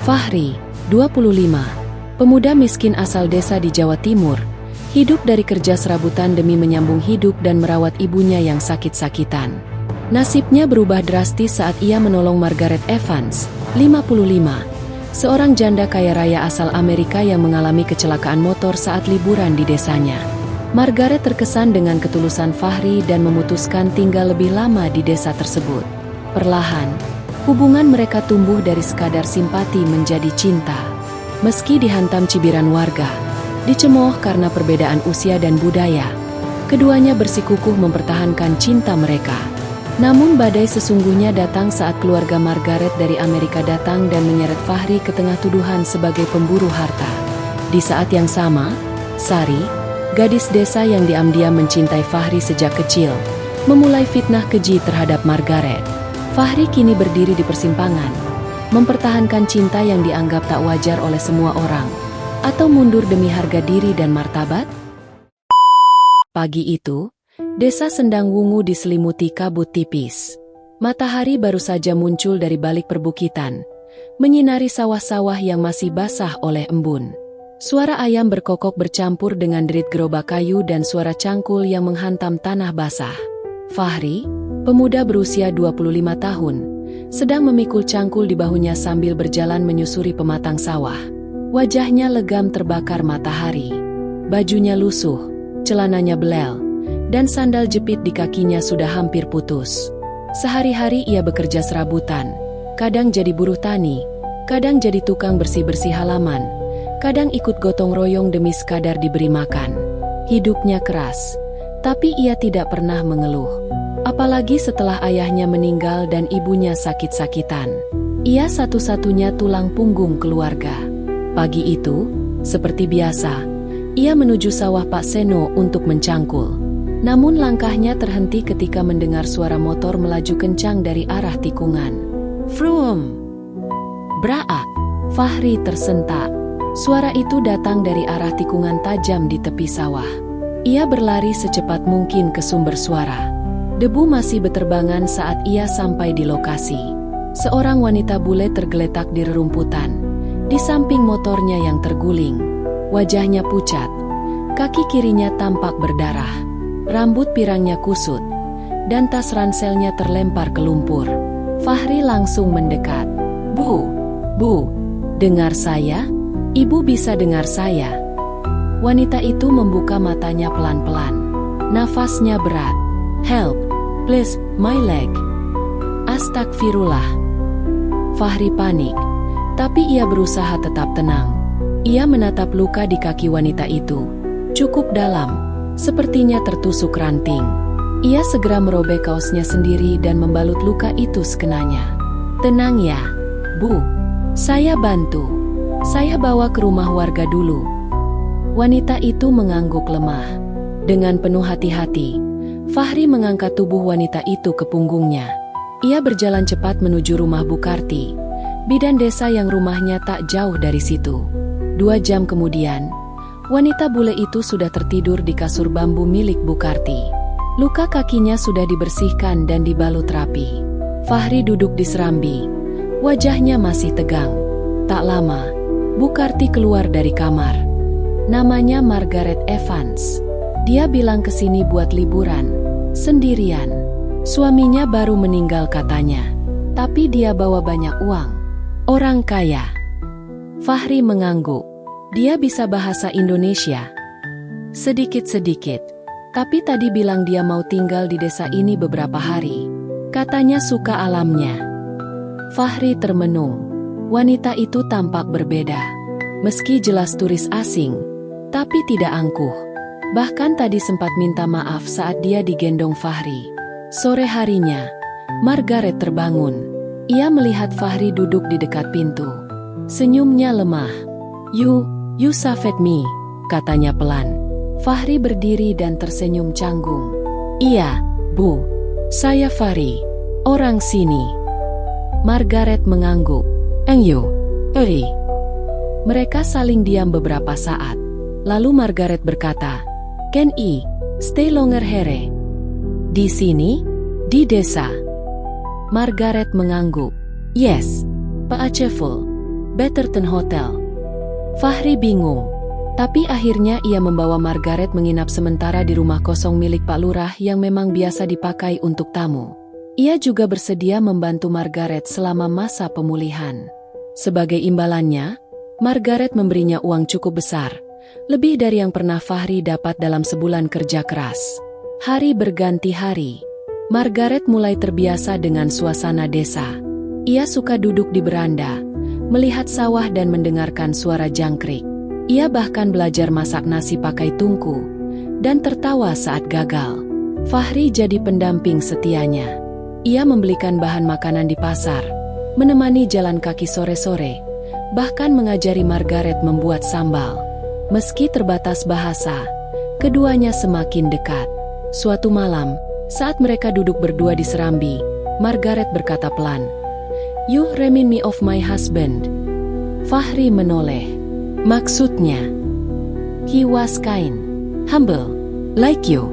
Fahri, 25, pemuda miskin asal desa di Jawa Timur, hidup dari kerja serabutan demi menyambung hidup dan merawat ibunya yang sakit-sakitan. Nasibnya berubah drastis saat ia menolong Margaret Evans, 55, seorang janda kaya raya asal Amerika yang mengalami kecelakaan motor saat liburan di desanya. Margaret terkesan dengan ketulusan Fahri dan memutuskan tinggal lebih lama di desa tersebut. Perlahan, hubungan mereka tumbuh dari sekadar simpati menjadi cinta. Meski dihantam cibiran warga, dicemooh karena perbedaan usia dan budaya, keduanya bersikukuh mempertahankan cinta mereka. Namun badai sesungguhnya datang saat keluarga Margaret dari Amerika datang dan menyeret Fahri ke tengah tuduhan sebagai pemburu harta. Di saat yang sama, Sari, gadis desa yang diam-diam mencintai Fahri sejak kecil, memulai fitnah keji terhadap Margaret. Fahri kini berdiri di persimpangan, mempertahankan cinta yang dianggap tak wajar oleh semua orang, atau mundur demi harga diri dan martabat? Pagi itu, desa Sendang Wungu diselimuti kabut tipis. Matahari baru saja muncul dari balik perbukitan, menyinari sawah-sawah yang masih basah oleh embun. Suara ayam berkokok bercampur dengan derit gerobak kayu dan suara cangkul yang menghantam tanah basah. Fahri, pemuda berusia 25 tahun, sedang memikul cangkul di bahunya sambil berjalan menyusuri pematang sawah. Wajahnya legam terbakar matahari. Bajunya lusuh, celananya belel, dan sandal jepit di kakinya sudah hampir putus. Sehari-hari ia bekerja serabutan, kadang jadi buruh tani, kadang jadi tukang bersih-bersih halaman, kadang ikut gotong royong demi sekadar diberi makan. Hidupnya keras, tapi ia tidak pernah mengeluh. Apalagi setelah ayahnya meninggal dan ibunya sakit-sakitan. Ia satu-satunya tulang punggung keluarga. Pagi itu, seperti biasa, ia menuju sawah Pak Seno untuk mencangkul. Namun langkahnya terhenti ketika mendengar suara motor melaju kencang dari arah tikungan. Vroom! Braak! Fahri tersentak. Suara itu datang dari arah tikungan tajam di tepi sawah. Ia berlari secepat mungkin ke sumber suara. Debu masih beterbangan saat ia sampai di lokasi. Seorang wanita bule tergeletak di rerumputan, di samping motornya yang terguling. Wajahnya pucat, kaki kirinya tampak berdarah, rambut pirangnya kusut, dan tas ranselnya terlempar ke lumpur. Fahri langsung mendekat. Bu, dengar saya? Ibu bisa dengar saya? Wanita itu membuka matanya pelan-pelan. Nafasnya berat. Help, please, my leg. Astagfirullah. Fahri panik, tapi ia berusaha tetap tenang. Ia menatap luka di kaki wanita itu. Cukup dalam, sepertinya tertusuk ranting. Ia segera merobek kaosnya sendiri dan membalut luka itu sekenanya. Tenang ya, Bu. Saya bantu. Saya bawa ke rumah warga dulu. Wanita itu mengangguk lemah. Dengan penuh hati-hati, Fahri mengangkat tubuh wanita itu ke punggungnya. Ia berjalan cepat menuju rumah Bu Karti, bidan desa yang rumahnya tak jauh dari situ. 2 jam kemudian, wanita bule itu sudah tertidur di kasur bambu milik Bu Karti. Luka kakinya sudah dibersihkan dan dibalut rapi. Fahri duduk di serambi. Wajahnya masih tegang. Tak lama, Bu Karti keluar dari kamar. Namanya Margaret Evans. Dia bilang kesini buat liburan, sendirian. Suaminya baru meninggal katanya, tapi dia bawa banyak uang. Orang kaya. Fahri mengangguk. Dia bisa bahasa Indonesia sedikit-sedikit, tapi tadi bilang dia mau tinggal di desa ini beberapa hari. Katanya suka alamnya. Fahri termenung. Wanita itu tampak berbeda. Meski jelas turis asing, tapi tidak angkuh. Bahkan tadi sempat minta maaf saat dia digendong Fahri. Sore harinya, Margaret terbangun. Ia melihat Fahri duduk di dekat pintu. Senyumnya lemah. You saved me, katanya pelan. Fahri berdiri dan tersenyum canggung. Iya, Bu. Saya Fahri, orang sini. Margaret mengangguk. You, Eri. Mereka saling diam beberapa saat. Lalu Margaret berkata, Can I stay longer here? Di sini? Di desa? Margaret mengangguk. Yes, Pak Aceful. Betterton Hotel. Fahri bingung. Tapi akhirnya ia membawa Margaret menginap sementara di rumah kosong milik Pak Lurah yang memang biasa dipakai untuk tamu. Ia juga bersedia membantu Margaret selama masa pemulihan. Sebagai imbalannya, Margaret memberinya uang cukup besar, lebih dari yang pernah Fahri dapat dalam sebulan kerja keras. Hari berganti hari. Margaret mulai terbiasa dengan suasana desa. Ia suka duduk di beranda, melihat sawah dan mendengarkan suara jangkrik. Ia bahkan belajar masak nasi pakai tungku, dan tertawa saat gagal. Fahri jadi pendamping setianya. Ia membelikan bahan makanan di pasar, menemani jalan kaki sore-sore, bahkan mengajari Margaret membuat sambal. Meski terbatas bahasa, keduanya semakin dekat. Suatu malam, saat mereka duduk berdua di serambi, Margaret berkata pelan, "You remind me of my husband." Fahri menoleh. Maksudnya? He was kind, humble, like you.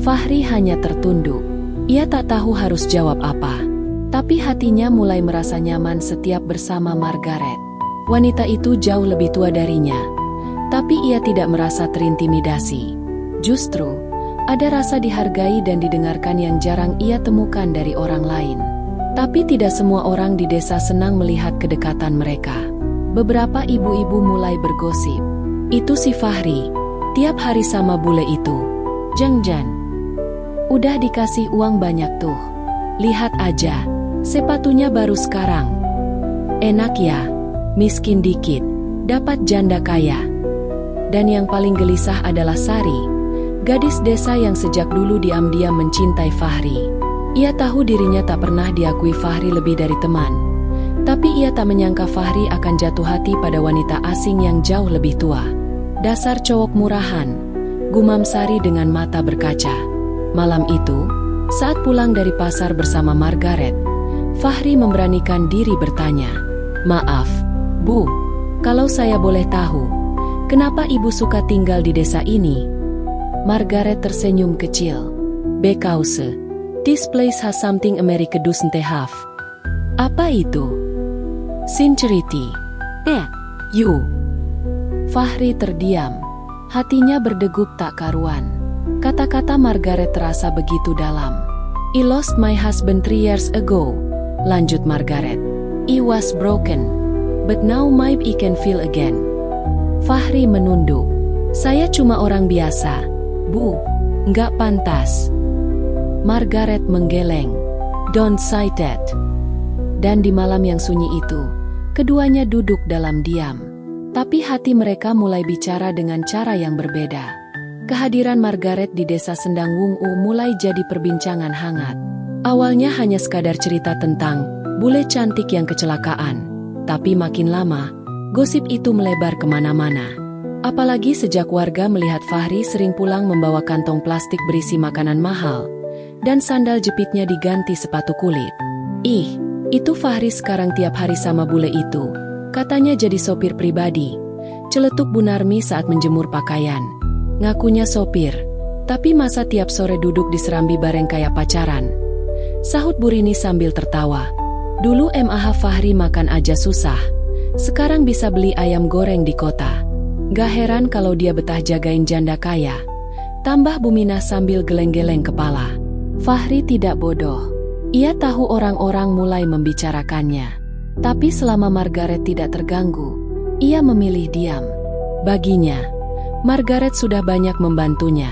Fahri hanya tertunduk. Ia tak tahu harus jawab apa. Tapi hatinya mulai merasa nyaman setiap bersama Margaret. Wanita itu jauh lebih tua darinya. Tapi ia tidak merasa terintimidasi. Justru, ada rasa dihargai dan didengarkan yang jarang ia temukan dari orang lain. Tapi tidak semua orang di desa senang melihat kedekatan mereka. Beberapa ibu-ibu mulai bergosip. Itu si Fahri, tiap hari sama bule itu. Jeng-jen. Udah dikasih uang banyak tuh. Lihat aja, sepatunya baru sekarang. Enak ya, miskin dikit, dapat janda kaya. Dan yang paling gelisah adalah Sari, gadis desa yang sejak dulu diam-diam mencintai Fahri. Ia tahu dirinya tak pernah diakui Fahri lebih dari teman. Tapi ia tak menyangka Fahri akan jatuh hati pada wanita asing yang jauh lebih tua. Dasar cowok murahan, gumam Sari dengan mata berkaca. Malam itu, saat pulang dari pasar bersama Margaret, Fahri memberanikan diri bertanya, "Maaf, Bu, kalau saya boleh tahu, kenapa ibu suka tinggal di desa ini?" Margaret tersenyum kecil. "Because this place has something America doesn't have." Apa itu? Sincerity. You. Fahri terdiam. Hatinya berdegup tak karuan. Kata-kata Margaret terasa begitu dalam. "I lost my husband 3 years ago," lanjut Margaret. "I was broken, but now maybe I can feel again." Fahri menunduk. "Saya cuma orang biasa, Bu. Nggak pantas." Margaret menggeleng. "Don't say that." Dan di malam yang sunyi itu, keduanya duduk dalam diam. Tapi hati mereka mulai bicara dengan cara yang berbeda. Kehadiran Margaret di desa Sendang Wungu mulai jadi perbincangan hangat. Awalnya hanya sekadar cerita tentang bule cantik yang kecelakaan. Tapi makin lama, gosip itu melebar kemana-mana. Apalagi sejak warga melihat Fahri sering pulang membawa kantong plastik berisi makanan mahal, dan sandal jepitnya diganti sepatu kulit. "Ih, itu Fahri sekarang tiap hari sama bule itu," katanya jadi sopir pribadi. Celetuk Bu Narmi saat menjemur pakaian. "Ngakunya sopir, tapi masa tiap sore duduk di serambi bareng kayak pacaran?" Sahut Bu Rini sambil tertawa. "Dulu MAH Fahri makan aja susah. Sekarang bisa beli ayam goreng di kota. Gak heran kalau dia betah jagain janda kaya." Tambah Bu Minah sambil geleng-geleng kepala. Fahri tidak bodoh. Ia tahu orang-orang mulai membicarakannya. Tapi selama Margaret tidak terganggu, ia memilih diam. Baginya, Margaret sudah banyak membantunya.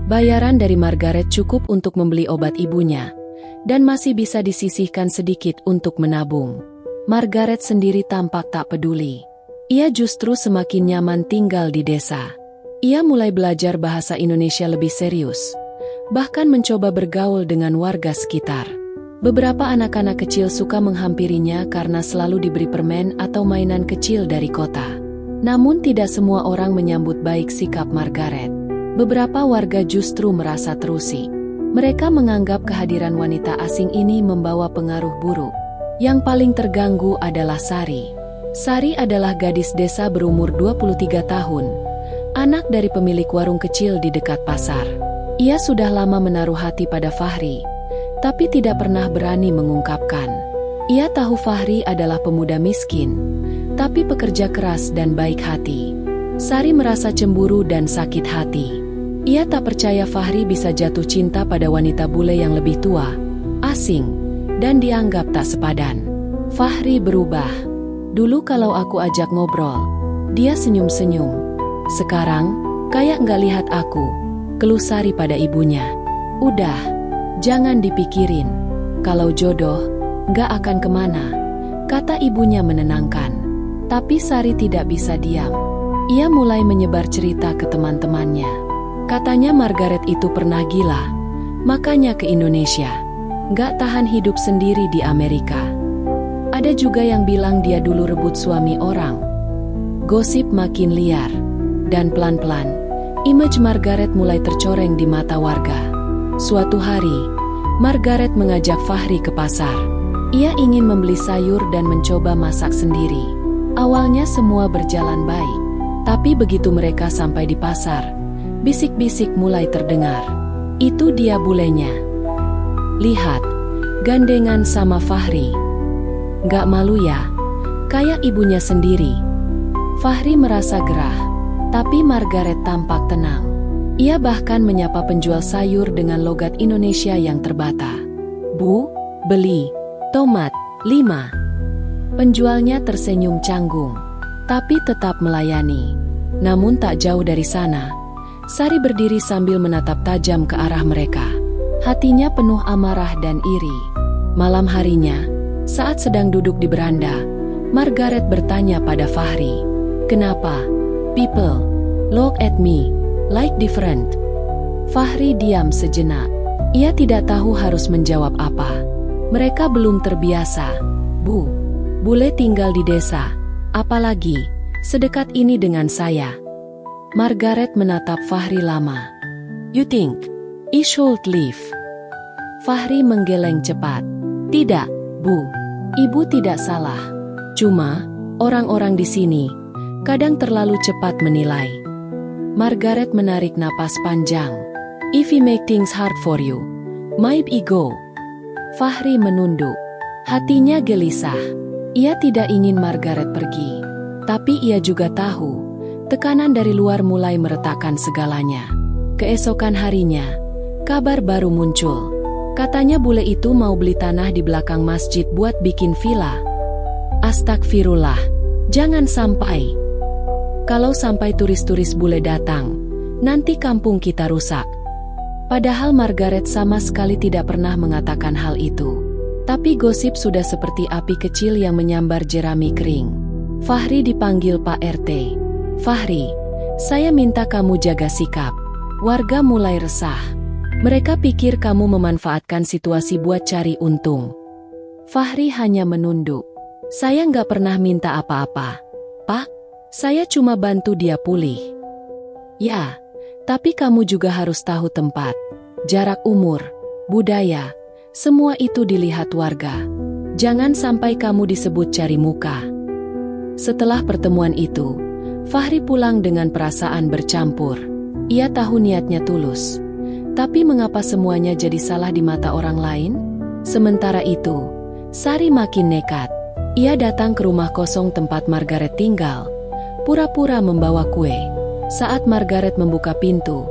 Bayaran dari Margaret cukup untuk membeli obat ibunya, dan masih bisa disisihkan sedikit untuk menabung. Margaret sendiri tampak tak peduli. Ia justru semakin nyaman tinggal di desa. Ia mulai belajar bahasa Indonesia lebih serius, bahkan mencoba bergaul dengan warga sekitar. Beberapa anak-anak kecil suka menghampirinya karena selalu diberi permen atau mainan kecil dari kota. Namun tidak semua orang menyambut baik sikap Margaret. Beberapa warga justru merasa terusik. Mereka menganggap kehadiran wanita asing ini membawa pengaruh buruk. Yang paling terganggu adalah Sari. Sari adalah gadis desa berumur 23 tahun, anak dari pemilik warung kecil di dekat pasar. Ia sudah lama menaruh hati pada Fahri, tapi tidak pernah berani mengungkapkan. Ia tahu Fahri adalah pemuda miskin, tapi pekerja keras dan baik hati. Sari merasa cemburu dan sakit hati. Ia tak percaya Fahri bisa jatuh cinta pada wanita bule yang lebih tua, asing, dan dianggap tak sepadan. Fahri berubah. Dulu kalau aku ajak ngobrol, dia senyum-senyum. Sekarang, kayak nggak lihat aku, keluh Sari pada ibunya. Udah, jangan dipikirin. Kalau jodoh, nggak akan kemana, kata ibunya menenangkan. Tapi Sari tidak bisa diam. Ia mulai menyebar cerita ke teman-temannya. Katanya Margaret itu pernah gila, makanya ke Indonesia. Nggak tahan hidup sendiri di Amerika. Ada juga yang bilang dia dulu rebut suami orang. Gosip makin liar. Dan pelan-pelan, image Margaret mulai tercoreng di mata warga. Suatu hari, Margaret mengajak Fahri ke pasar. Ia ingin membeli sayur dan mencoba masak sendiri. Awalnya semua berjalan baik. Tapi begitu mereka sampai di pasar, bisik-bisik mulai terdengar. Itu dia bulenya. Lihat, gandengan sama Fahri. Gak malu ya? Kayak ibunya sendiri. Fahri merasa gerah, tapi Margaret tampak tenang. Ia bahkan menyapa penjual sayur dengan logat Indonesia yang terbata. Bu, beli tomat 5. Penjualnya tersenyum canggung, tapi tetap melayani. Namun tak jauh dari sana, Sari berdiri sambil menatap tajam ke arah mereka. Hatinya penuh amarah dan iri. Malam harinya, saat sedang duduk di beranda, Margaret bertanya pada Fahri, "Kenapa? People look at me like different." Fahri diam sejenak. Ia tidak tahu harus menjawab apa. Mereka belum terbiasa. Bu, bule tinggal di desa, apalagi sedekat ini dengan saya. Margaret menatap Fahri lama. You think I should leave? Fahri menggeleng cepat. Tidak, Bu. Ibu tidak salah. Cuma, orang-orang di sini kadang terlalu cepat menilai. Margaret menarik napas panjang. If I make things hard for you, maybe go. Fahri menunduk. Hatinya gelisah. Ia tidak ingin Margaret pergi. Tapi ia juga tahu, tekanan dari luar mulai meretakkan segalanya. Keesokan harinya, kabar baru muncul. Katanya bule itu mau beli tanah di belakang masjid buat bikin villa. Astagfirullah, jangan sampai. Kalau sampai turis-turis bule datang, nanti kampung kita rusak. Padahal Margaret sama sekali tidak pernah mengatakan hal itu. Tapi gosip sudah seperti api kecil yang menyambar jerami kering. Fahri dipanggil Pak RT. Fahri, saya minta kamu jaga sikap. Warga mulai resah. Mereka pikir kamu memanfaatkan situasi buat cari untung. Fahri hanya menunduk. Saya nggak pernah minta apa-apa. Pak, saya cuma bantu dia pulih. Ya, tapi kamu juga harus tahu tempat, jarak umur, budaya, semua itu dilihat warga. Jangan sampai kamu disebut cari muka. Setelah pertemuan itu, Fahri pulang dengan perasaan bercampur. Ia tahu niatnya tulus. Tapi mengapa semuanya jadi salah di mata orang lain? Sementara itu, Sari makin nekat. Ia datang ke rumah kosong tempat Margaret tinggal, pura-pura membawa kue. Saat Margaret membuka pintu,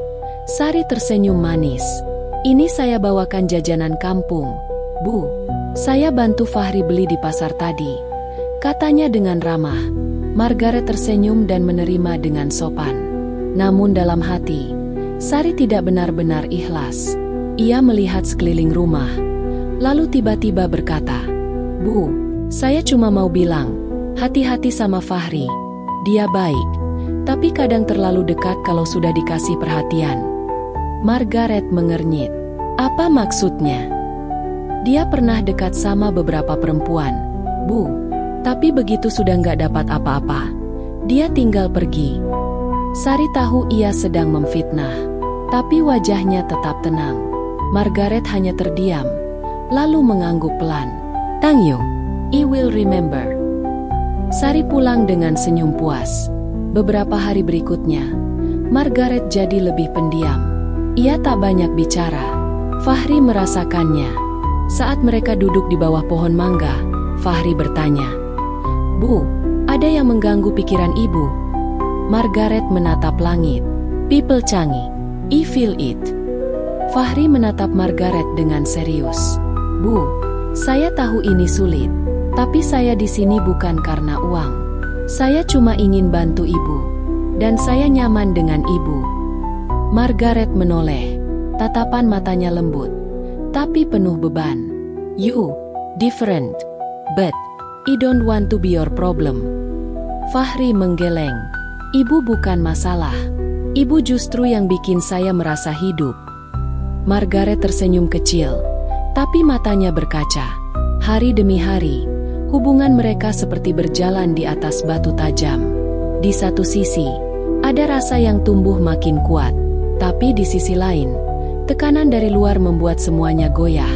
Sari tersenyum manis. Ini saya bawakan jajanan kampung. Bu, saya bantu Fahri beli di pasar tadi, katanya dengan ramah. Margaret tersenyum dan menerima dengan sopan. Namun dalam hati, Sari tidak benar-benar ikhlas. Ia melihat sekeliling rumah, lalu tiba-tiba berkata, Bu, saya cuma mau bilang, hati-hati sama Fahri. Dia baik, tapi kadang terlalu dekat kalau sudah dikasih perhatian. Margaret mengernyit. Apa maksudnya? Dia pernah dekat sama beberapa perempuan, Bu, tapi begitu sudah nggak dapat apa-apa, dia tinggal pergi. Sari tahu ia sedang memfitnah, tapi wajahnya tetap tenang. Margaret hanya terdiam, lalu mengangguk pelan. Thank you, I will remember. Sari pulang dengan senyum puas. Beberapa hari berikutnya, Margaret jadi lebih pendiam. Ia tak banyak bicara. Fahri merasakannya. Saat mereka duduk di bawah pohon mangga, Fahri bertanya, Bu, Ada yang mengganggu pikiran ibu. Margaret menatap langit. People Changi, I feel it. Fahri menatap Margaret dengan serius. Bu, saya tahu ini sulit, tapi saya di sini bukan karena uang. Saya cuma ingin bantu ibu, dan saya nyaman dengan ibu. Margaret menoleh, tatapan matanya lembut, tapi penuh beban. You, different, but I don't want to be your problem. Fahri menggeleng. Ibu bukan masalah. Ibu justru yang bikin saya merasa hidup. Margaret tersenyum kecil, tapi matanya berkaca. Hari demi hari, hubungan mereka seperti berjalan di atas batu tajam. Di satu sisi, ada rasa yang tumbuh makin kuat, tapi di sisi lain, tekanan dari luar membuat semuanya goyah.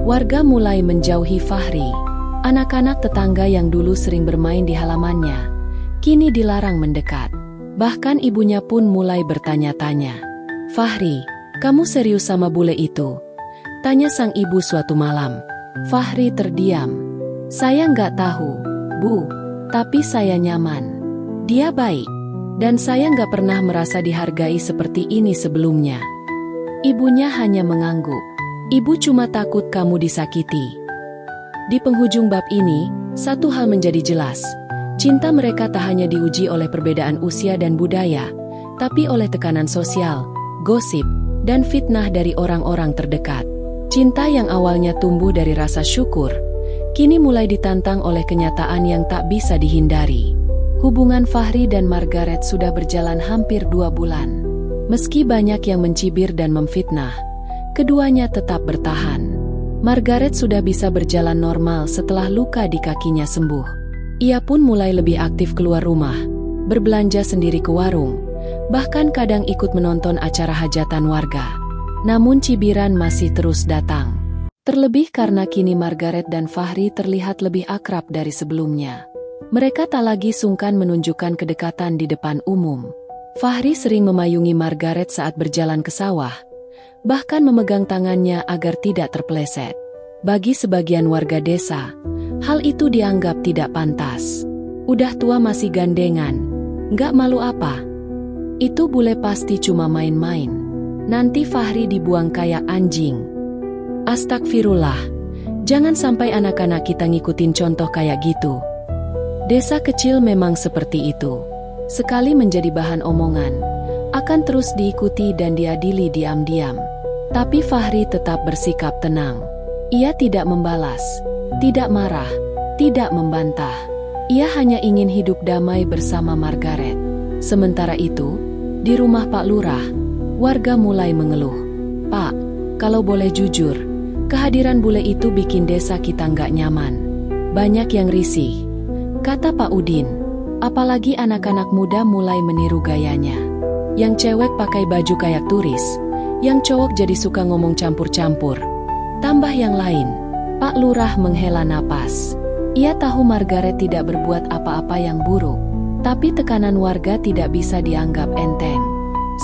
Warga mulai menjauhi Fahri. Anak-anak tetangga yang dulu sering bermain di halamannya, kini dilarang mendekat. Bahkan ibunya pun mulai bertanya-tanya. Fahri, kamu serius sama bule itu? Tanya sang ibu suatu malam. Fahri terdiam. Saya nggak tahu, Bu, tapi saya nyaman. Dia baik, dan saya nggak pernah merasa dihargai seperti ini sebelumnya. Ibunya hanya mengangguk. Ibu cuma takut kamu disakiti. Di penghujung bab ini, satu hal menjadi jelas. Cinta mereka tak hanya diuji oleh perbedaan usia dan budaya, tapi oleh tekanan sosial, gosip, dan fitnah dari orang-orang terdekat. Cinta yang awalnya tumbuh dari rasa syukur, kini mulai ditantang oleh kenyataan yang tak bisa dihindari. Hubungan Fahri dan Margaret sudah berjalan hampir 2 bulan. Meski banyak yang mencibir dan memfitnah, keduanya tetap bertahan. Margaret sudah bisa berjalan normal setelah luka di kakinya sembuh. Ia pun mulai lebih aktif keluar rumah, berbelanja sendiri ke warung, bahkan kadang ikut menonton acara hajatan warga. Namun cibiran masih terus datang. Terlebih karena kini Margaret dan Fahri terlihat lebih akrab dari sebelumnya. Mereka tak lagi sungkan menunjukkan kedekatan di depan umum. Fahri sering memayungi Margaret saat berjalan ke sawah, bahkan memegang tangannya agar tidak terpeleset. Bagi sebagian warga desa, hal itu dianggap tidak pantas. Udah tua masih gandengan, nggak malu apa? Itu bule pasti cuma main-main. Nanti Fahri dibuang kayak anjing. Astagfirullah, jangan sampai anak-anak kita ngikutin contoh kayak gitu. Desa kecil memang seperti itu. Sekali menjadi bahan omongan, akan terus diikuti dan diadili diam-diam. Tapi Fahri tetap bersikap tenang. Ia tidak membalas, tidak marah, tidak membantah. Ia hanya ingin hidup damai bersama Margaret. Sementara itu, di rumah Pak Lurah, warga mulai mengeluh. Pak, kalau boleh jujur, kehadiran bule itu bikin desa kita nggak nyaman. Banyak yang risih, kata Pak Udin. Apalagi anak-anak muda mulai meniru gayanya. Yang cewek pakai baju kayak turis, yang cowok jadi suka ngomong campur-campur. Tambah yang lain, Pak Lurah menghela napas. Ia tahu Margaret tidak berbuat apa-apa yang buruk, tapi tekanan warga tidak bisa dianggap enteng.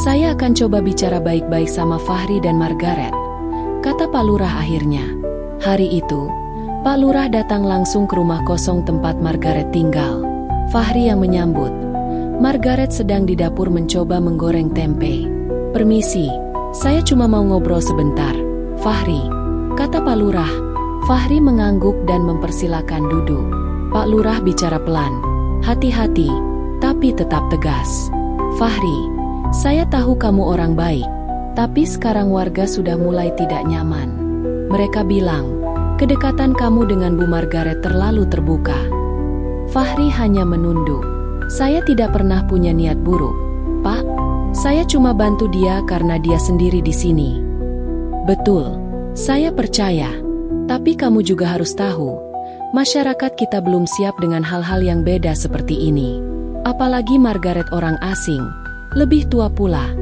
Saya akan coba bicara baik-baik sama Fahri dan Margaret, kata Pak Lurah akhirnya. Hari itu, Pak Lurah datang langsung ke rumah kosong tempat Margaret tinggal. Fahri yang menyambut. Margaret sedang di dapur mencoba menggoreng tempe. Permisi, saya cuma mau ngobrol sebentar, Fahri, kata Pak Lurah. Fahri mengangguk dan mempersilakan duduk. Pak Lurah bicara pelan, hati-hati, tapi tetap tegas. Fahri, saya tahu kamu orang baik, tapi sekarang warga sudah mulai tidak nyaman. Mereka bilang, kedekatan kamu dengan Bu Margaret terlalu terbuka. Fahri hanya menunduk. Saya tidak pernah punya niat buruk, Pak. Saya cuma bantu dia karena dia sendiri di sini. Betul, saya percaya. Tapi kamu juga harus tahu, masyarakat kita belum siap dengan hal-hal yang beda seperti ini. Apalagi Margaret orang asing, lebih tua pula.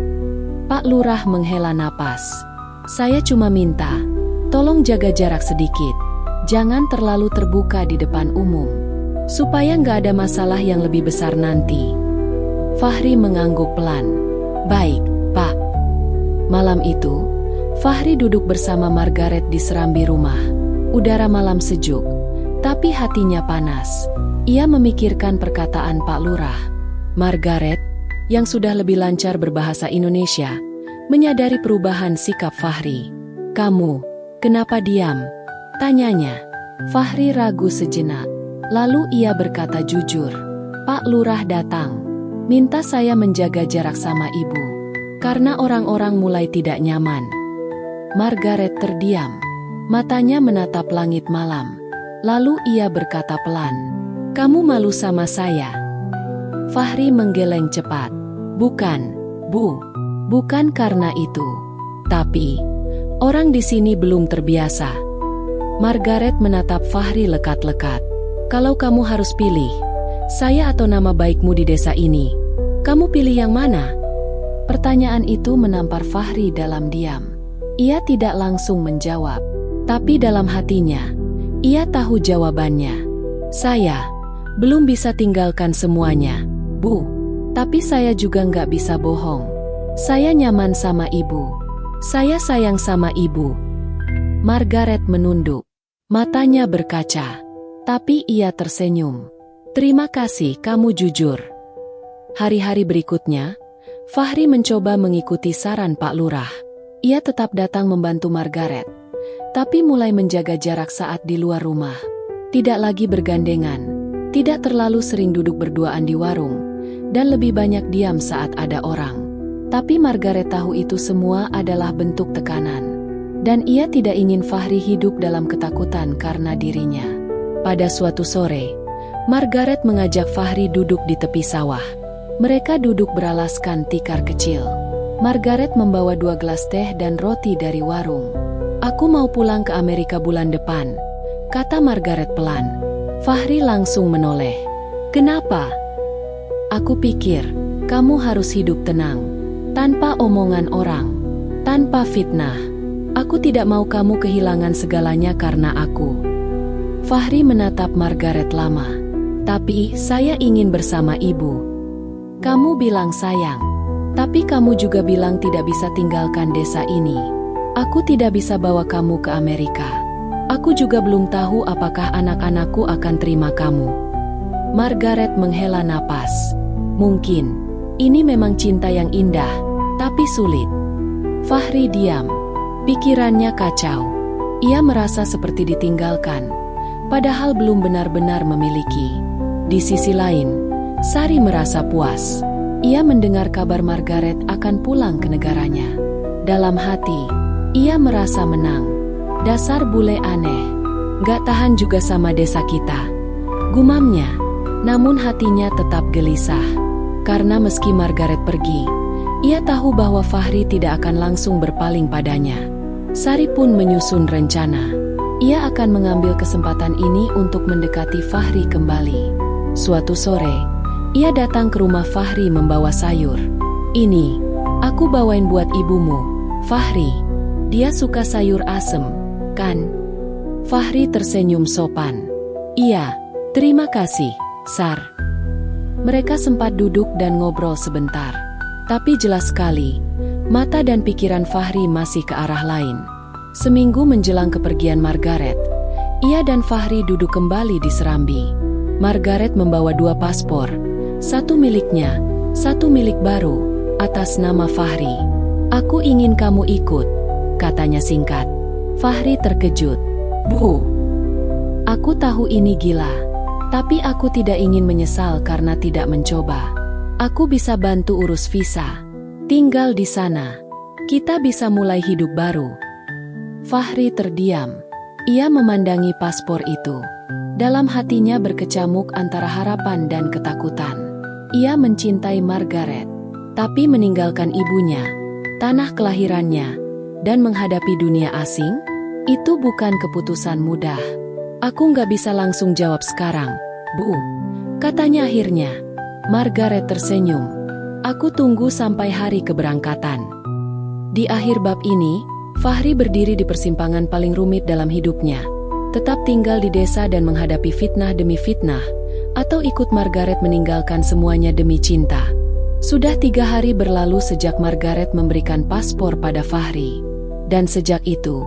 Pak Lurah menghela napas. Saya cuma minta, tolong jaga jarak sedikit. Jangan terlalu terbuka di depan umum, supaya nggak ada masalah yang lebih besar nanti. Fahri mengangguk pelan. Baik, Pak. Malam itu, Fahri duduk bersama Margaret di serambi rumah. Udara malam sejuk, tapi hatinya panas. Ia memikirkan perkataan Pak Lurah. Margaret, yang sudah lebih lancar berbahasa Indonesia, menyadari perubahan sikap Fahri. "Kamu, kenapa diam?" tanyanya. Fahri ragu sejenak. Lalu ia berkata jujur, "Pak Lurah datang. Minta saya menjaga jarak sama ibu. Karena orang-orang mulai tidak nyaman." Margaret terdiam. Matanya menatap langit malam. Lalu ia berkata pelan, "Kamu malu sama saya?" Fahri menggeleng cepat. "Bukan, Bu. Bukan karena itu. Tapi, orang di sini belum terbiasa." Margaret menatap Fahri lekat-lekat. "Kalau kamu harus pilih, saya atau nama baikmu di desa ini, kamu pilih yang mana?" Pertanyaan itu menampar Fahri dalam diam. Ia tidak langsung menjawab. Tapi dalam hatinya, ia tahu jawabannya. "Saya belum bisa tinggalkan semuanya, Bu. Tapi saya juga nggak bisa bohong. Saya nyaman sama ibu. Saya sayang sama ibu." Margaret menunduk. Matanya berkaca. Tapi ia tersenyum. "Terima kasih kamu jujur." Hari-hari berikutnya, Fahri mencoba mengikuti saran Pak Lurah. Ia tetap datang membantu Margaret, tapi mulai menjaga jarak saat di luar rumah. Tidak lagi bergandengan, tidak terlalu sering duduk berduaan di warung, dan lebih banyak diam saat ada orang. Tapi Margaret tahu itu semua adalah bentuk tekanan. Dan ia tidak ingin Fahri hidup dalam ketakutan karena dirinya. Pada suatu sore, Margaret mengajak Fahri duduk di tepi sawah. Mereka duduk beralaskan tikar kecil. Margaret membawa 2 gelas teh dan roti dari warung. "Aku mau pulang ke Amerika bulan depan," kata Margaret pelan. Fahri langsung menoleh. "Kenapa?" "Aku pikir, kamu harus hidup tenang. Tanpa omongan orang. Tanpa fitnah. Aku tidak mau kamu kehilangan segalanya karena aku." Fahri menatap Margaret lama. "Tapi saya ingin bersama ibu." "Kamu bilang sayang. Tapi kamu juga bilang tidak bisa tinggalkan desa ini. Aku tidak bisa bawa kamu ke Amerika. Aku juga belum tahu apakah anak-anakku akan terima kamu." Margaret menghela napas. "Mungkin ini memang cinta yang indah, tapi sulit." Fahri diam. Pikirannya kacau. Ia merasa seperti ditinggalkan, padahal belum benar-benar memiliki. Di sisi lain, Sari merasa puas. Ia mendengar kabar Margaret akan pulang ke negaranya. Dalam hati, ia merasa menang. "Dasar bule aneh. Gak tahan juga sama desa kita," gumamnya. Namun hatinya tetap gelisah. Karena meski Margaret pergi, ia tahu bahwa Fahri tidak akan langsung berpaling padanya. Sari pun menyusun rencana. Ia akan mengambil kesempatan ini untuk mendekati Fahri kembali. Suatu sore, ia datang ke rumah Fahri membawa sayur. "Ini, aku bawain buat ibumu, Fahri. Dia suka sayur asem, kan?" Fahri tersenyum sopan. "Iya, terima kasih, Sar." Mereka sempat duduk dan ngobrol sebentar. Tapi jelas sekali, mata dan pikiran Fahri masih ke arah lain. Seminggu menjelang kepergian Margaret, ia dan Fahri duduk kembali di serambi. Margaret membawa 2 paspor. Satu miliknya, satu milik baru, atas nama Fahri. "Aku ingin kamu ikut," katanya singkat. Fahri terkejut. "Bu, aku tahu ini gila, tapi aku tidak ingin menyesal karena tidak mencoba. Aku bisa bantu urus visa. Tinggal di sana. Kita bisa mulai hidup baru." Fahri terdiam. Ia memandangi paspor itu. Dalam hatinya berkecamuk antara harapan dan ketakutan. Ia mencintai Margaret, tapi meninggalkan ibunya, tanah kelahirannya, dan menghadapi dunia asing, itu bukan keputusan mudah. "Aku nggak bisa langsung jawab sekarang, Bu," katanya akhirnya. Margaret tersenyum. "Aku tunggu sampai hari keberangkatan." Di akhir bab ini, Fahri berdiri di persimpangan paling rumit dalam hidupnya. Tetap tinggal di desa dan menghadapi fitnah demi fitnah, atau ikut Margaret meninggalkan semuanya demi cinta. Sudah 3 hari berlalu sejak Margaret memberikan paspor pada Fahri. Dan sejak itu,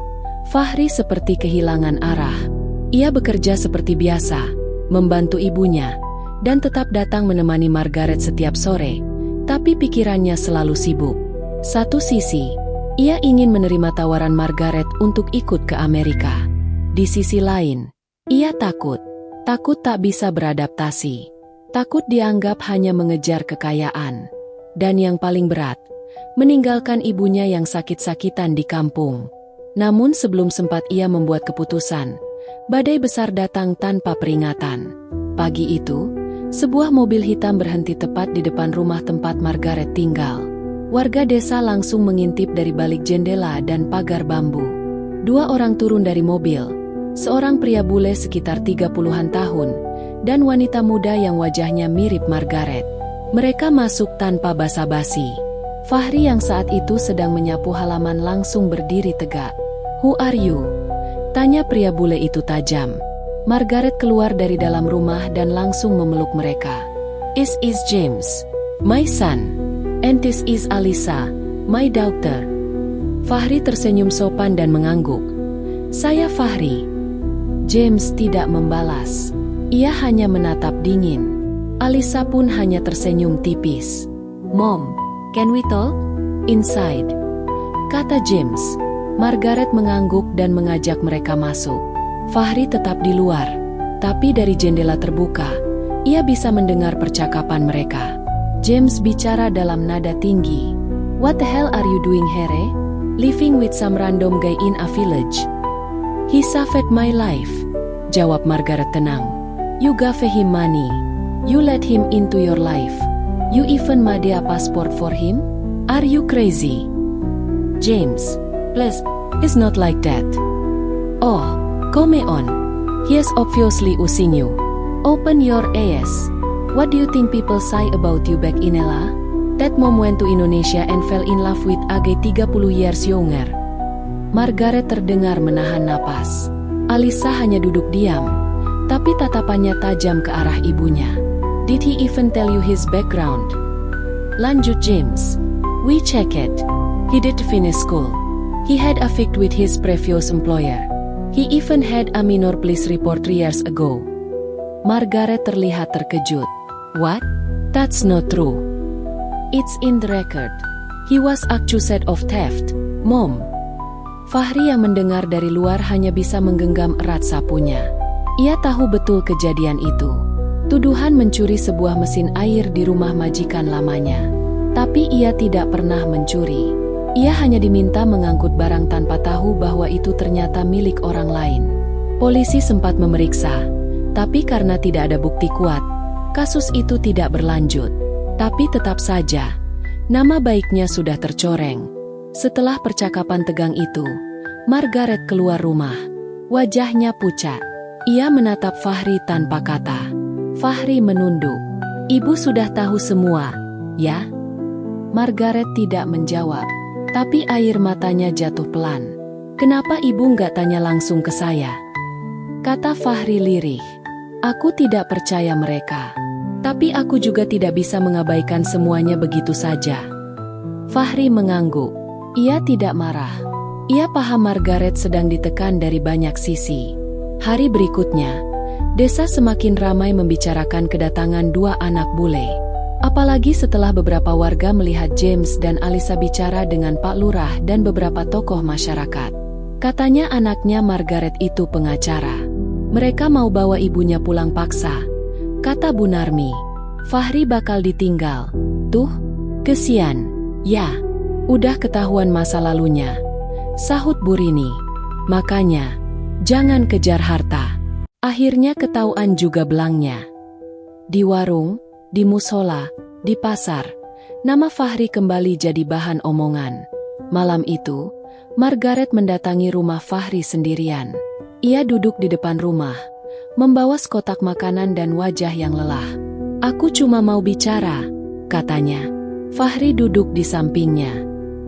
Fahri seperti kehilangan arah. Ia bekerja seperti biasa, membantu ibunya, dan tetap datang menemani Margaret setiap sore, tapi pikirannya selalu sibuk. Satu sisi, ia ingin menerima tawaran Margaret untuk ikut ke Amerika. Di sisi lain, ia takut tak bisa beradaptasi, takut dianggap hanya mengejar kekayaan, dan yang paling berat, meninggalkan ibunya yang sakit-sakitan di kampung. Namun sebelum sempat ia membuat keputusan, badai besar datang tanpa peringatan. Pagi itu, sebuah mobil hitam berhenti tepat di depan rumah tempat Margaret tinggal. Warga desa langsung mengintip dari balik jendela dan pagar bambu. Dua orang turun dari mobil, seorang pria bule sekitar 30-an tahun, dan wanita muda yang wajahnya mirip Margaret. Mereka masuk tanpa basa-basi. Fahri yang saat itu sedang menyapu halaman langsung berdiri tegak. "Who are you?" tanya pria bule itu tajam. Margaret keluar dari dalam rumah dan langsung memeluk mereka. "This is James, my son. And this is Alisa, my daughter." Fahri tersenyum sopan dan mengangguk. "Saya Fahri." James tidak membalas. Ia hanya menatap dingin. Alisa pun hanya tersenyum tipis. "Mom, can we talk? Inside," kata James. Margaret mengangguk dan mengajak mereka masuk. Fahri tetap di luar, tapi dari jendela terbuka, ia bisa mendengar percakapan mereka. James bicara dalam nada tinggi. "What the hell are you doing here? Living with some random guy in a village?" "He saved my life," jawab Margaret tenang. "You gave him money. You let him into your life. You even made a passport for him? Are you crazy?" "James, please, it's not like that." "Oh, come on. He is obviously using you. Open your eyes. What do you think people say about you back in Ella? That mom went to Indonesia and fell in love with a guy 30 years younger." Margaret terdengar menahan napas. Alisa hanya duduk diam, tapi tatapannya tajam ke arah ibunya. "Did he even tell you his background?" Lanjut James. "We check it. He did finish school. He had a fight with his previous employer. He even had a minor police report 3 years ago." Margaret terlihat terkejut. "What? That's not true. It's in the record. He was accused of theft, Mom." Fahri yang mendengar dari luar hanya bisa menggenggam erat sapunya. Ia tahu betul kejadian itu. Tuduhan mencuri sebuah mesin air di rumah majikan lamanya. Tapi ia tidak pernah mencuri. Ia hanya diminta mengangkut barang tanpa tahu bahwa itu ternyata milik orang lain. Polisi sempat memeriksa, tapi karena tidak ada bukti kuat, kasus itu tidak berlanjut. Tapi tetap saja, nama baiknya sudah tercoreng. Setelah percakapan tegang itu, Margaret keluar rumah. Wajahnya pucat. Ia menatap Fahri tanpa kata. Fahri menunduk. "Ibu sudah tahu semua, ya?" Margaret tidak menjawab, tapi air matanya jatuh pelan. "Kenapa ibu nggak tanya langsung ke saya?" kata Fahri lirih. "Aku tidak percaya mereka. Tapi aku juga tidak bisa mengabaikan semuanya begitu saja." Fahri mengangguk. Ia tidak marah. Ia paham Margaret sedang ditekan dari banyak sisi. Hari berikutnya, desa semakin ramai membicarakan kedatangan dua anak bule. Apalagi setelah beberapa warga melihat James dan Alisa bicara dengan Pak Lurah dan beberapa tokoh masyarakat. Katanya anaknya Margaret itu pengacara. Mereka mau bawa ibunya pulang paksa, kata Bu Narmi. Fahri bakal ditinggal. Tuh, kesian. Ya, udah ketahuan masa lalunya, sahut Bu Rini. Makanya, jangan kejar harta. Akhirnya ketahuan juga belangnya. Di warung, di musola, di pasar, nama Fahri kembali jadi bahan omongan. Malam itu, Margaret mendatangi rumah Fahri sendirian. Ia duduk di depan rumah, membawa sekotak makanan dan wajah yang lelah. "Aku cuma mau bicara," katanya. Fahri duduk di sampingnya.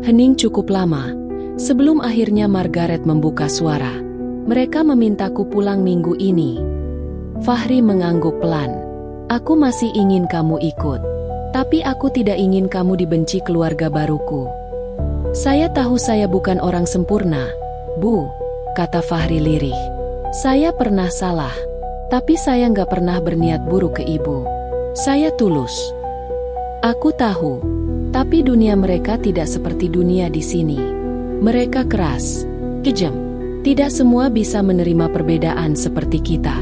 Hening cukup lama, sebelum akhirnya Margaret membuka suara. "Mereka memintaku pulang minggu ini." Fahri mengangguk pelan. "Aku masih ingin kamu ikut. Tapi aku tidak ingin kamu dibenci keluarga baruku." "Saya tahu saya bukan orang sempurna, Bu," kata Fahri lirih. "Saya pernah salah. Tapi saya nggak pernah berniat buruk ke ibu. Saya tulus. Aku tahu, tapi dunia mereka tidak seperti dunia di sini. Mereka keras, kejam. Tidak semua bisa menerima perbedaan seperti kita.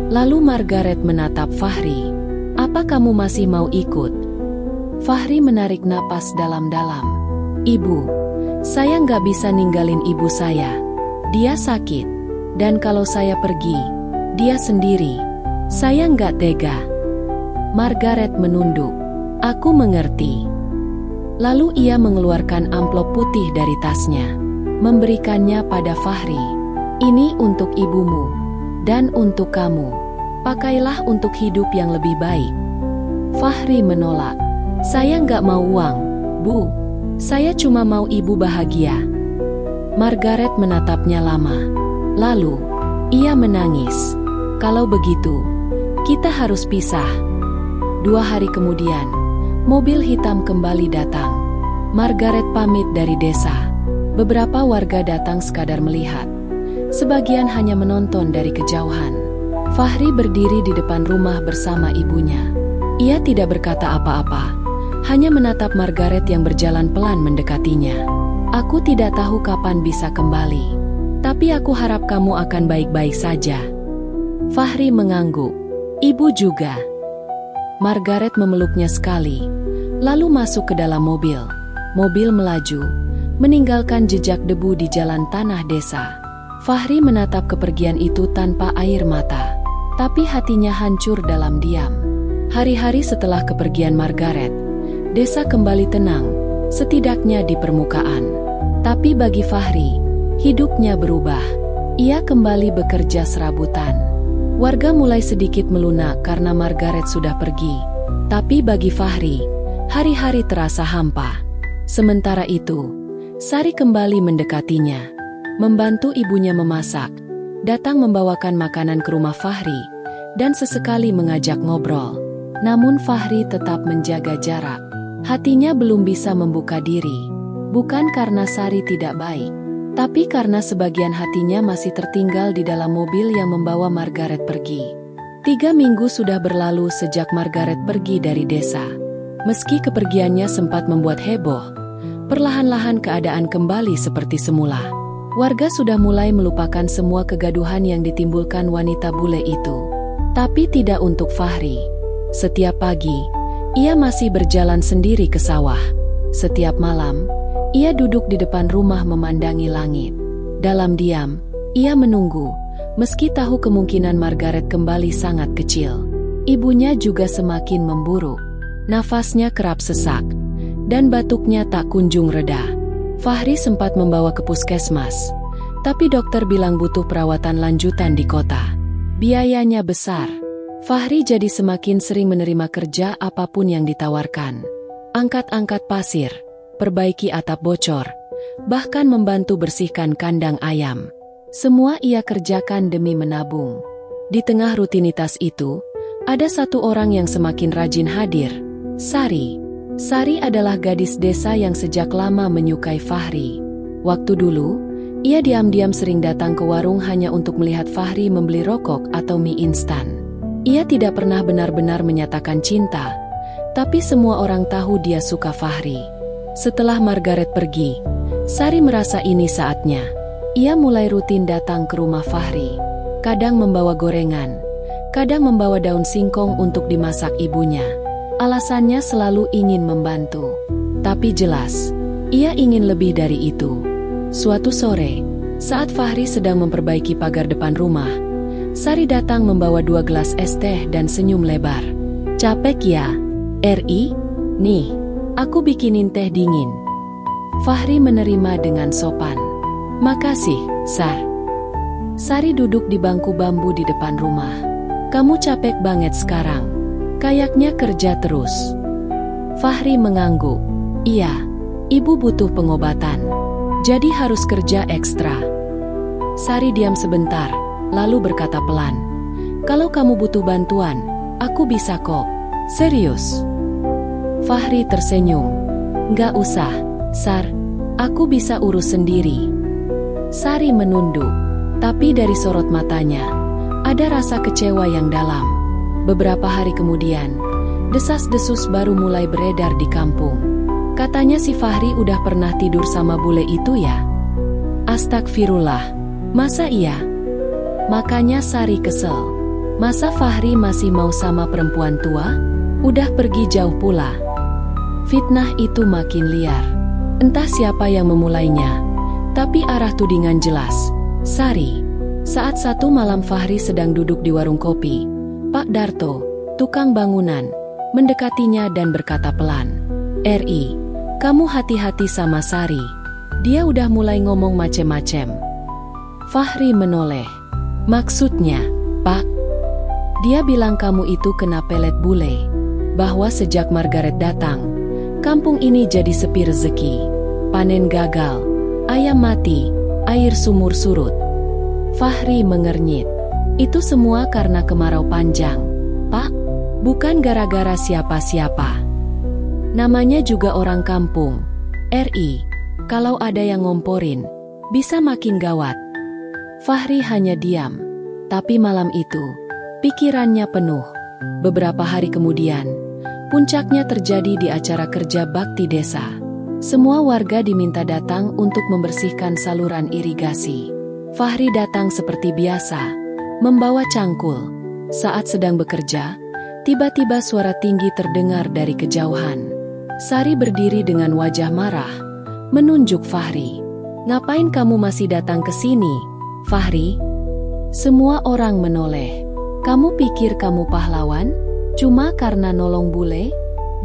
Lalu Margaret menatap Fahri. Apa kamu masih mau ikut? Fahri menarik napas dalam-dalam. Ibu, saya nggak bisa ninggalin ibu saya. Dia sakit. Dan kalau saya pergi, dia sendiri. Saya nggak tega. Margaret menunduk. Aku mengerti. Lalu ia mengeluarkan amplop putih dari tasnya. Memberikannya pada Fahri. Ini untuk ibumu. Dan untuk kamu. Pakailah untuk hidup yang lebih baik. Fahri menolak. Saya nggak mau uang, Bu. Saya cuma mau ibu bahagia. Margaret menatapnya lama. Lalu, ia menangis. Kalau begitu, kita harus pisah. 2 hari kemudian, mobil hitam kembali datang. Margaret pamit dari desa. Beberapa warga datang sekadar melihat. Sebagian hanya menonton dari kejauhan. Fahri berdiri di depan rumah bersama ibunya. Ia tidak berkata apa-apa, hanya menatap Margaret yang berjalan pelan mendekatinya. Aku tidak tahu kapan bisa kembali, tapi aku harap kamu akan baik-baik saja. Fahri mengangguk. Ibu juga. Margaret memeluknya sekali, lalu masuk ke dalam mobil. Mobil melaju, meninggalkan jejak debu di jalan tanah desa. Fahri menatap kepergian itu tanpa air mata, tapi hatinya hancur dalam diam. Hari-hari setelah kepergian Margaret, desa kembali tenang, setidaknya di permukaan. Tapi bagi Fahri, hidupnya berubah. Ia kembali bekerja serabutan. Warga mulai sedikit melunak karena Margaret sudah pergi. Tapi bagi Fahri, hari-hari terasa hampa. Sementara itu, Sari kembali mendekatinya, membantu ibunya memasak, datang membawakan makanan ke rumah Fahri, dan sesekali mengajak ngobrol. Namun Fahri tetap menjaga jarak. Hatinya belum bisa membuka diri. Bukan karena Sari tidak baik, tapi karena sebagian hatinya masih tertinggal di dalam mobil yang membawa Margaret pergi. 3 minggu sudah berlalu sejak Margaret pergi dari desa. Meski kepergiannya sempat membuat heboh, perlahan-lahan keadaan kembali seperti semula. Warga sudah mulai melupakan semua kegaduhan yang ditimbulkan wanita bule itu. Tapi tidak untuk Fahri. Setiap pagi, ia masih berjalan sendiri ke sawah. Setiap malam, ia duduk di depan rumah memandangi langit. Dalam diam, ia menunggu, meski tahu kemungkinan Margaret kembali sangat kecil. Ibunya juga semakin memburuk. Nafasnya kerap sesak, dan batuknya tak kunjung reda. Fahri sempat membawa ke puskesmas, tapi dokter bilang butuh perawatan lanjutan di kota. Biayanya besar. Fahri jadi semakin sering menerima kerja apapun yang ditawarkan. Angkat-angkat pasir, perbaiki atap bocor, bahkan membantu bersihkan kandang ayam. Semua ia kerjakan demi menabung. Di tengah rutinitas itu, ada satu orang yang semakin rajin hadir, Sari. Sari adalah gadis desa yang sejak lama menyukai Fahri. Waktu dulu, ia diam-diam sering datang ke warung hanya untuk melihat Fahri membeli rokok atau mie instan. Ia tidak pernah benar-benar menyatakan cinta, tapi semua orang tahu dia suka Fahri. Setelah Margaret pergi, Sari merasa ini saatnya. Ia mulai rutin datang ke rumah Fahri. Kadang membawa gorengan, kadang membawa daun singkong untuk dimasak ibunya. Alasannya selalu ingin membantu. Tapi jelas, ia ingin lebih dari itu. Suatu sore, saat Fahri sedang memperbaiki pagar depan rumah, Sari datang membawa 2 gelas es teh dan senyum lebar. Capek ya, Ri? Nih, aku bikinin teh dingin. Fahri menerima dengan sopan. Makasih, Sar. Sari duduk di bangku bambu di depan rumah. Kamu capek banget sekarang. Kayaknya kerja terus. Fahri mengangguk. Iya, ibu butuh pengobatan. Jadi harus kerja ekstra. Sari diam sebentar, lalu berkata pelan. Kalau kamu butuh bantuan, aku bisa kok. Serius? Fahri tersenyum. Nggak usah, Sar. Aku bisa urus sendiri. Sari menunduk, tapi dari sorot matanya, Ada rasa kecewa yang dalam. Beberapa hari kemudian, desas-desus baru mulai beredar di kampung. Katanya si Fahri udah pernah tidur sama bule itu ya? Astagfirullah, masa iya? Makanya Sari kesel. Masa Fahri masih mau sama perempuan tua? Udah pergi jauh pula. Fitnah itu makin liar. Entah siapa yang memulainya, tapi arah tudingan jelas. Sari. Saat satu malam Fahri sedang duduk di warung kopi, Pak Darto, tukang bangunan, mendekatinya dan berkata pelan, "Ri, kamu hati-hati sama Sari. Dia udah mulai ngomong macem-macem." Fahri menoleh. "Maksudnya, Pak?" "Dia bilang kamu itu kena pelet bule. Bahwa sejak Margaret datang, kampung ini jadi sepi rezeki. Panen gagal, ayam mati, air sumur surut." Fahri mengernyit. "Itu semua karena kemarau panjang, Pak. Bukan gara-gara siapa-siapa. Namanya juga orang kampung. Ri, kalau ada yang ngomporin, bisa makin gawat." Fahri hanya diam. Tapi malam itu, pikirannya penuh. Beberapa hari kemudian, puncaknya terjadi di acara kerja bakti desa. Semua warga diminta datang untuk membersihkan saluran irigasi. Fahri datang seperti biasa, membawa cangkul. Saat sedang bekerja, tiba-tiba suara tinggi terdengar dari kejauhan. Sari berdiri dengan wajah marah, menunjuk Fahri. "Ngapain kamu masih datang ke sini, Fahri?" Semua orang menoleh. "Kamu pikir kamu pahlawan? Cuma karena nolong bule?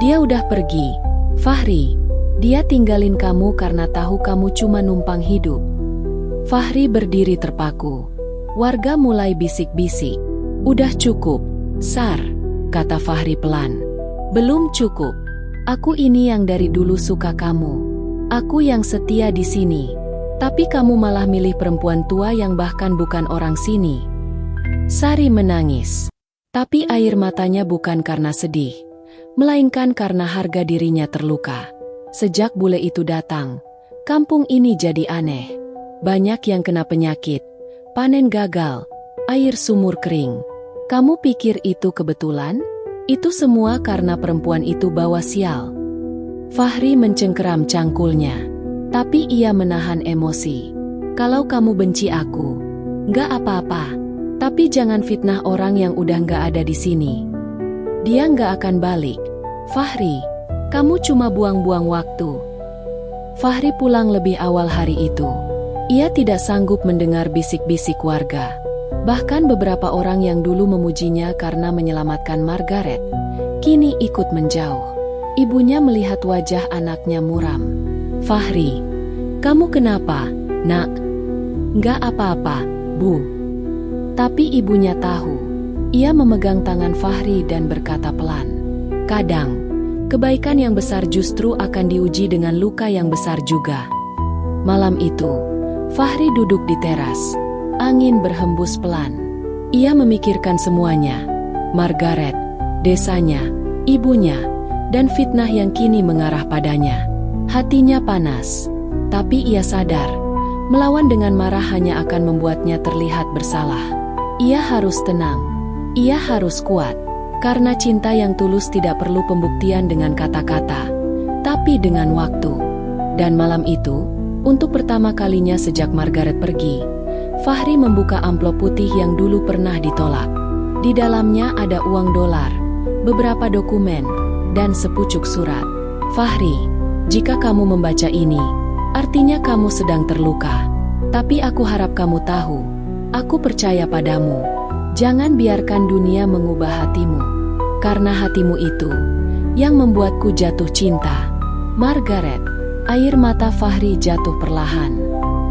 Dia udah pergi, Fahri. Dia tinggalin kamu karena tahu kamu cuma numpang hidup." Fahri berdiri terpaku. Warga mulai bisik-bisik. "Udah cukup, Sar," kata Fahri pelan. "Belum cukup. Aku ini yang dari dulu suka kamu. Aku yang setia di sini. Tapi kamu malah milih perempuan tua yang bahkan bukan orang sini." Sari menangis. Tapi air matanya bukan karena sedih, melainkan karena harga dirinya terluka. Sejak bule itu datang, kampung ini jadi aneh. Banyak yang kena penyakit, panen gagal, air sumur kering. Kamu pikir itu kebetulan? Itu semua karena perempuan itu bawa sial. Fahri mencengkeram cangkulnya, tapi ia menahan emosi. "Kalau kamu benci aku, nggak apa-apa. Tapi jangan fitnah orang yang udah nggak ada di sini. Dia nggak akan balik. Fahri, kamu cuma buang-buang waktu." Fahri pulang lebih awal hari itu. Ia tidak sanggup mendengar bisik-bisik warga. Bahkan beberapa orang yang dulu memujinya karena menyelamatkan Margaret, kini ikut menjauh. Ibunya melihat wajah anaknya muram. "Fahri, kamu kenapa, Nak?" "Nggak apa-apa, Bu." Tapi ibunya tahu. Ia memegang tangan Fahri dan berkata pelan, "Kadang, kebaikan yang besar justru akan diuji dengan luka yang besar juga." Malam itu, Fahri duduk di teras. Angin berhembus pelan. Ia memikirkan semuanya. Margaret, desanya, ibunya, dan fitnah yang kini mengarah padanya. Hatinya panas. Tapi ia sadar, melawan dengan marah hanya akan membuatnya terlihat bersalah. Ia harus tenang. Ia harus kuat. Karena cinta yang tulus tidak perlu pembuktian dengan kata-kata, tapi dengan waktu. Dan malam itu, untuk pertama kalinya sejak Margaret pergi, Fahri membuka amplop putih yang dulu pernah ditolak. Di dalamnya ada uang dolar, beberapa dokumen, dan sepucuk surat. "Fahri, jika kamu membaca ini, artinya kamu sedang terluka. Tapi aku harap kamu tahu, aku percaya padamu. Jangan biarkan dunia mengubah hatimu. Karena hatimu itu yang membuatku jatuh cinta. Margaret." Air mata Fahri jatuh perlahan,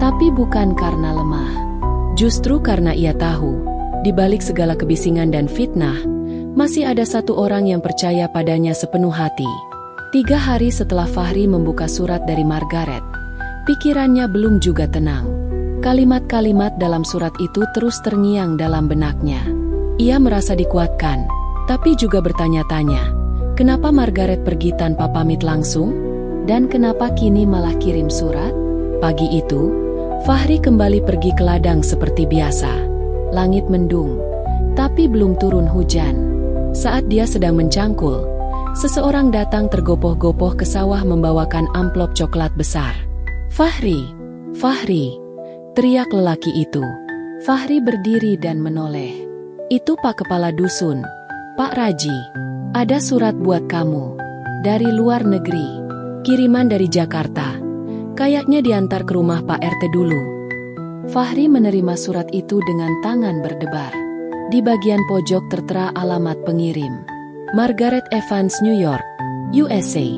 tapi bukan karena lemah. Justru karena ia tahu, di balik segala kebisingan dan fitnah, masih ada satu orang yang percaya padanya sepenuh hati. 3 hari setelah Fahri membuka surat dari Margaret, pikirannya belum juga tenang. Kalimat-kalimat dalam surat itu terus terngiang dalam benaknya. Ia merasa dikuatkan, tapi juga bertanya-tanya, kenapa Margaret pergi tanpa pamit langsung? Dan kenapa kini malah kirim surat? Pagi itu, Fahri kembali pergi ke ladang seperti biasa. Langit mendung, Tapi belum turun hujan. Saat dia sedang mencangkul, seseorang datang tergopoh-gopoh ke sawah membawakan amplop coklat besar. "Fahri, Fahri!" teriak lelaki itu. Fahri berdiri dan menoleh. "Itu Pak Kepala Dusun, Pak Raji. Ada surat buat kamu. Dari luar negeri. Kiriman dari Jakarta. Kayaknya diantar ke rumah Pak RT dulu." Fahri menerima surat itu dengan tangan berdebar. Di bagian pojok tertera alamat pengirim. Margaret Evans, New York, USA.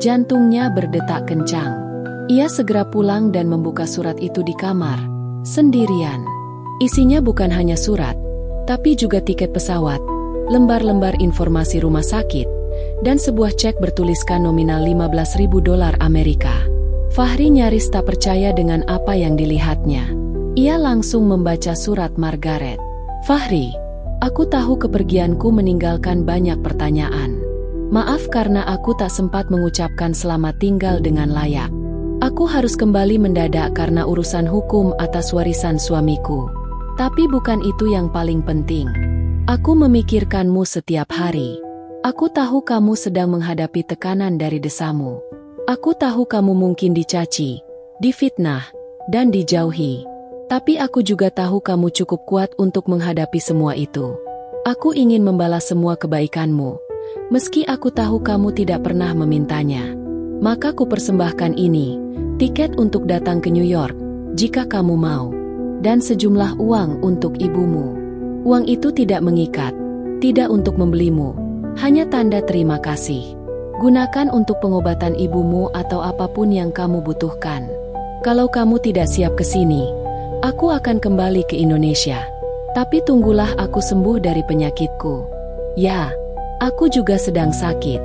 Jantungnya berdetak kencang. Ia segera pulang dan membuka surat itu di kamar, sendirian. Isinya bukan hanya surat, tapi juga tiket pesawat, lembar-lembar informasi rumah sakit, dan sebuah cek bertuliskan nominal $15.000 Amerika. Fahri nyaris tak percaya dengan apa yang dilihatnya. Ia langsung membaca surat Margaret. "Fahri, aku tahu kepergianku meninggalkan banyak pertanyaan. Maaf karena aku tak sempat mengucapkan selamat tinggal dengan layak. Aku harus kembali mendadak karena urusan hukum atas warisan suamiku. Tapi bukan itu yang paling penting. Aku memikirkanmu setiap hari. Aku tahu kamu sedang menghadapi tekanan dari desamu. Aku tahu kamu mungkin dicaci, difitnah, dan dijauhi. Tapi aku juga tahu kamu cukup kuat untuk menghadapi semua itu. Aku ingin membalas semua kebaikanmu, meski aku tahu kamu tidak pernah memintanya. Maka ku persembahkan ini, tiket untuk datang ke New York, jika kamu mau, dan sejumlah uang untuk ibumu. Uang itu tidak mengikat, tidak untuk membelimu, hanya tanda terima kasih. Gunakan untuk pengobatan ibumu atau apapun yang kamu butuhkan. Kalau kamu tidak siap ke sini, aku akan kembali ke Indonesia. Tapi tunggulah aku sembuh dari penyakitku. Ya, aku juga sedang sakit.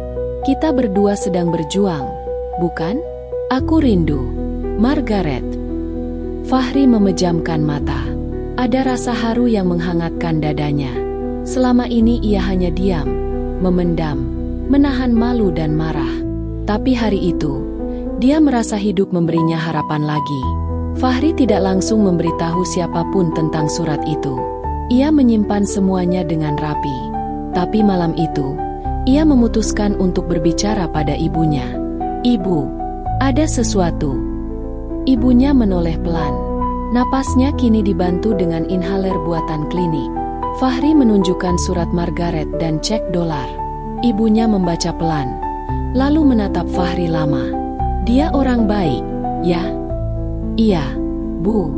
Kita berdua sedang berjuang, bukan? Aku rindu. Margaret." Fahri memejamkan mata. Ada rasa haru yang menghangatkan dadanya. Selama ini ia hanya diam, memendam, menahan malu dan marah. Tapi hari itu, dia merasa hidup memberinya harapan lagi. Fahri tidak langsung memberitahu siapapun tentang surat itu. Ia menyimpan semuanya dengan rapi. Tapi malam itu, ia memutuskan untuk berbicara pada ibunya. "Ibu, ada sesuatu." Ibunya menoleh pelan. Napasnya kini dibantu dengan inhaler buatan klinik. Fahri menunjukkan surat Margaret dan cek dolar. Ibunya membaca pelan, lalu menatap Fahri lama. "Dia orang baik, ya?" "Iya, Bu.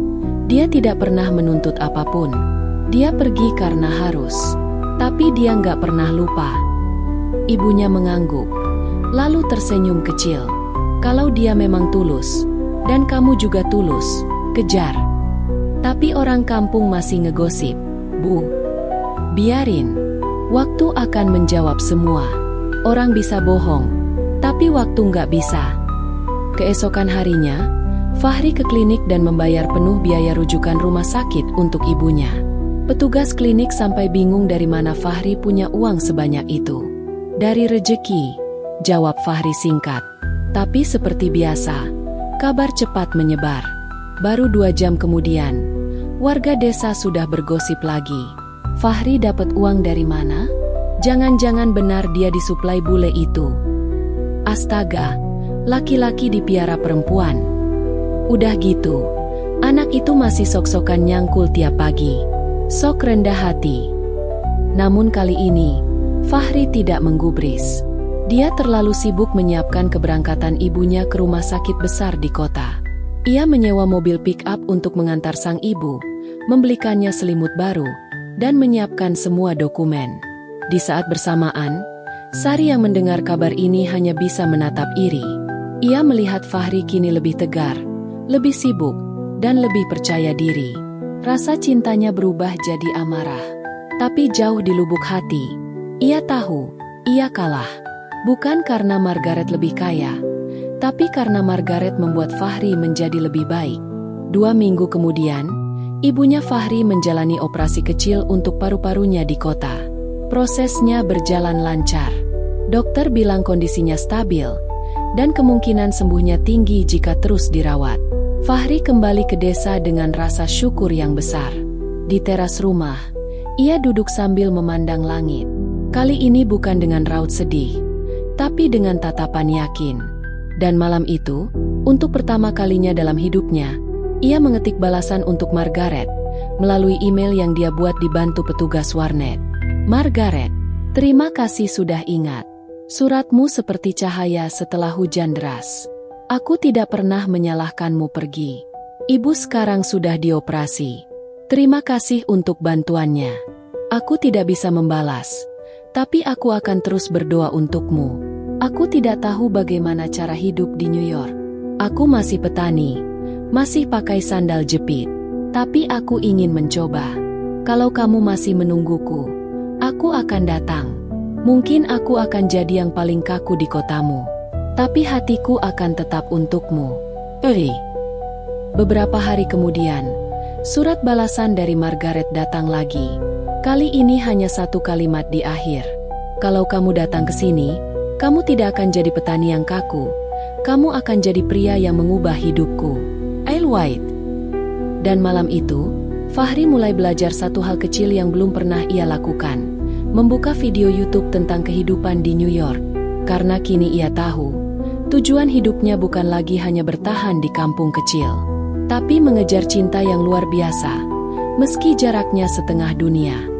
Dia tidak pernah menuntut apapun. Dia pergi karena harus. Tapi dia nggak pernah lupa." Ibunya mengangguk, lalu tersenyum kecil. "Kalau dia memang tulus, dan kamu juga tulus, kejar. Tapi orang kampung masih ngegosip, Bu. Biarin. Waktu akan menjawab semua. Orang bisa bohong, tapi waktu nggak bisa." Keesokan harinya, Fahri ke klinik dan membayar penuh biaya rujukan rumah sakit untuk ibunya. Petugas klinik sampai bingung dari mana Fahri punya uang sebanyak itu. "Dari rejeki," jawab Fahri singkat. Tapi seperti biasa, kabar cepat menyebar. Baru 2 jam kemudian, warga desa sudah bergosip lagi. Fahri dapat uang dari mana? Jangan-jangan benar dia disuplai bule itu. Astaga, laki-laki dipiara perempuan. Udah gitu, anak itu masih sok-sokan nyangkul tiap pagi. Sok rendah hati. Namun kali ini, Fahri tidak menggubris. Dia terlalu sibuk menyiapkan keberangkatan ibunya ke rumah sakit besar di kota. Ia menyewa mobil pick-up untuk mengantar sang ibu, membelikannya selimut baru, dan menyiapkan semua dokumen. Di saat bersamaan, Sari yang mendengar kabar ini hanya bisa menatap iri. Ia melihat Fahri kini lebih tegar, lebih sibuk, dan lebih percaya diri. Rasa cintanya berubah jadi amarah. Tapi jauh di lubuk hati, ia tahu, ia kalah. Bukan karena Margaret lebih kaya, tapi karena Margaret membuat Fahri menjadi lebih baik. 2 minggu kemudian, ibunya Fahri menjalani operasi kecil untuk paru-parunya di kota. Prosesnya berjalan lancar. Dokter bilang kondisinya stabil, dan kemungkinan sembuhnya tinggi jika terus dirawat. Fahri kembali ke desa dengan rasa syukur yang besar. Di teras rumah, Ia duduk sambil memandang langit. Kali ini bukan dengan raut sedih, tapi dengan tatapan yakin. Dan malam itu, untuk pertama kalinya dalam hidupnya, ia mengetik balasan untuk Margaret melalui email yang dia buat dibantu petugas warnet. Margaret, terima kasih sudah ingat. Suratmu seperti cahaya setelah hujan deras. Aku tidak pernah menyalahkanmu pergi. Ibu sekarang sudah dioperasi. Terima kasih untuk bantuannya. Aku tidak bisa membalas, tapi aku akan terus berdoa untukmu. Aku tidak tahu bagaimana cara hidup di New York. Aku masih petani, masih pakai sandal jepit, tapi aku ingin mencoba. Kalau kamu masih menungguku, aku akan datang. Mungkin aku akan jadi yang paling kaku di kotamu, tapi hatiku akan tetap untukmu. Beberapa hari kemudian, surat balasan dari Margaret datang lagi. Kali ini hanya satu kalimat di akhir. Kalau kamu datang ke sini, kamu tidak akan jadi petani yang kaku. Kamu akan jadi pria yang mengubah hidupku. I'll wait. Dan malam itu, Fahri mulai belajar satu hal kecil yang belum pernah ia lakukan. Membuka video YouTube tentang kehidupan di New York. Karena kini ia tahu, tujuan hidupnya bukan lagi hanya bertahan di kampung kecil, tapi mengejar cinta yang luar biasa, meski jaraknya setengah dunia.